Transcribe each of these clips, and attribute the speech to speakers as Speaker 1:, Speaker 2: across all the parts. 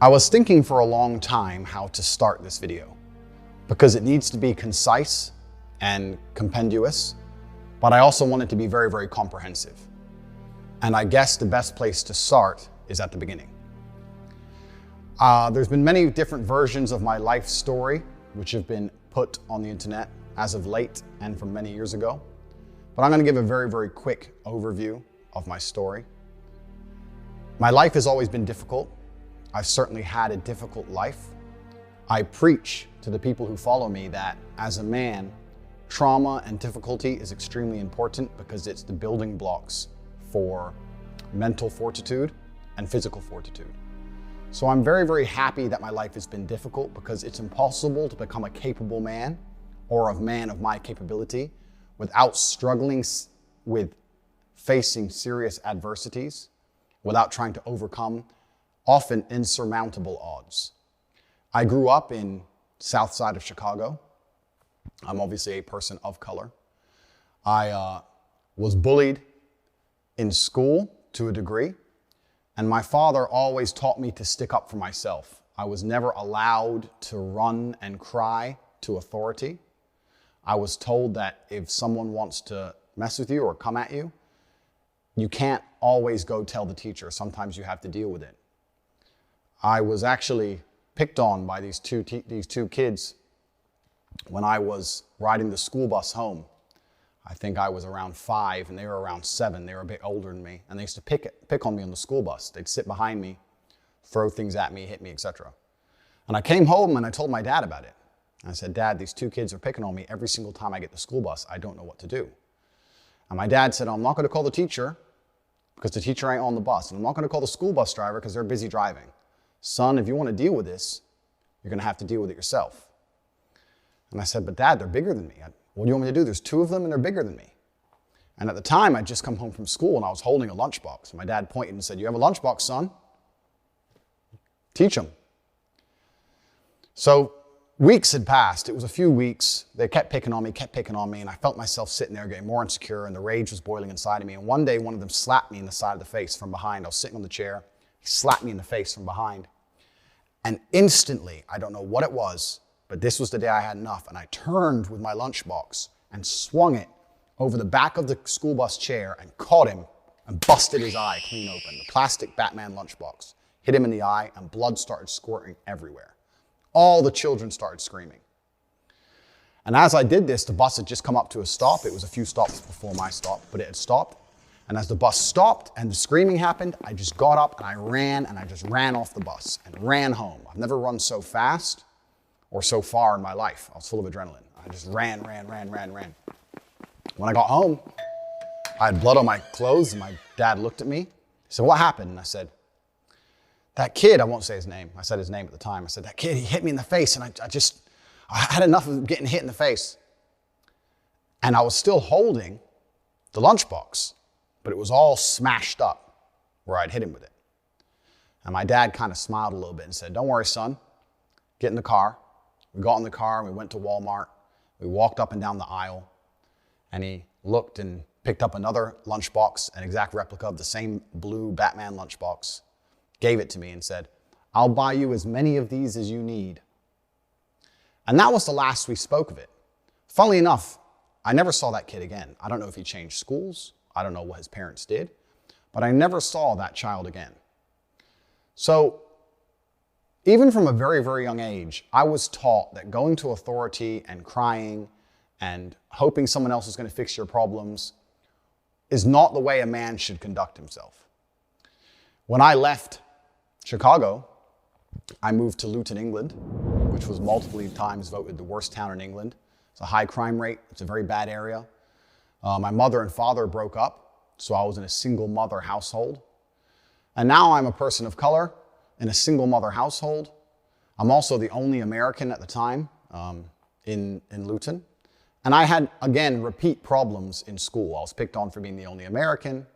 Speaker 1: I was thinking for a long time how to start this video because it needs to be concise and compendious, but I also want it to be very, very comprehensive. And I guess the best place to start is at the beginning. There's been many different versions of my life story, which have been put on the internet as of late and from many years ago. But I'm going to give a very, very quick overview of my story. My life has always been difficult. I've certainly had a difficult life. I preach to the people who follow me that as a man, trauma and difficulty is extremely important because it's the building blocks for mental fortitude and physical fortitude. So I'm very, very happy that my life has been difficult because it's impossible to become a capable man or a man of my capability without struggling with facing serious adversities, without trying to overcome often insurmountable odds. I grew up in south side of Chicago. I'm obviously a person of color. I was bullied in school to a degree, and my father always taught me to stick up for myself. I was never allowed to run and cry to authority. I was told that if someone wants to mess with you or come at you, you can't always go tell the teacher. Sometimes you have to deal with it. I was actually picked on by these two kids when I was riding the school bus home. I think I was around 5 and they were around 7. They were a bit older than me, and they used to pick on me on the school bus. They'd sit behind me, throw things at me, hit me, etc. And I came home and I told my dad about it. I said, "Dad, these 2 kids are picking on me every single time I get the school bus. I don't know what to do." And my dad said, "I'm not going to call the teacher because the teacher ain't on the bus. And I'm not going to call the school bus driver because they're busy driving. Son, if you want to deal with this, you're going to have to deal with it yourself." And I said, "But Dad, they're bigger than me. What do you want me to do? There's 2 of them and they're bigger than me." And at the time, I'd just come home from school and I was holding a lunchbox. And my dad pointed and said, "You have a lunchbox, son? Teach them." So weeks had passed. It was a few weeks. They kept picking on me, and I felt myself sitting there getting more insecure, and the rage was boiling inside of me. And one day, one of them slapped me in the side of the face from behind. I was sitting on the chair. He slapped me in the face from behind. And instantly, I don't know what it was, but this was the day I had enough, and I turned with my lunchbox and swung it over the back of the school bus chair and caught him and busted his eye clean open. The plastic Batman lunchbox hit him in the eye, and blood started squirting everywhere. All the children started screaming. And as I did this, the bus had just come up to a stop. It was a few stops before my stop, but it had stopped. And as the bus stopped and the screaming happened, I just got up and I ran off the bus and ran home. I've never run so fast or so far in my life. I was full of adrenaline. I just ran. When I got home, I had blood on my clothes, and my dad looked at me. He said, "What happened?" And I said, "That kid," I won't say his name. I said his name at the time. I said, "That kid, he hit me in the face, and I had enough of getting hit in the face." And I was still holding the lunchbox, but it was all smashed up where I'd hit him with it. And my dad kind of smiled a little bit and said, "Don't worry, son. Get in the car." We got in the car and we went to Walmart. We walked up and down the aisle, and he looked and picked up another lunchbox, an exact replica of the same blue Batman lunchbox, gave it to me and said, "I'll buy you as many of these as you need." And that was the last we spoke of it. Funnily enough, I never saw that kid again. I don't know if he changed schools. I don't know what his parents did, but I never saw that child again. So even from a very, very young age, I was taught that going to authority and crying and hoping someone else is going to fix your problems is not the way a man should conduct himself. When I left Chicago, I moved to Luton, England, which was multiple times voted the worst town in England. It's a high crime rate. It's a very bad area. My mother and father broke up, so I was in a single mother household. And now I'm a person of color in a single mother household. I'm also the only American at the time in Luton. And I had, again, repeat problems in school. I was picked on for being the only American.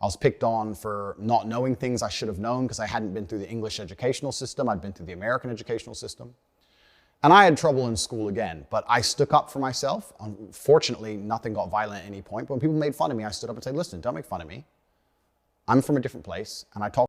Speaker 1: I was picked on for not knowing things I should have known because I hadn't been through the English educational system. I'd been through the American educational system. And I had trouble in school again, but I stuck up for myself. Unfortunately, nothing got violent at any point. But when people made fun of me, I stood up and said, "Listen, don't make fun of me. I'm from a different place, and I talk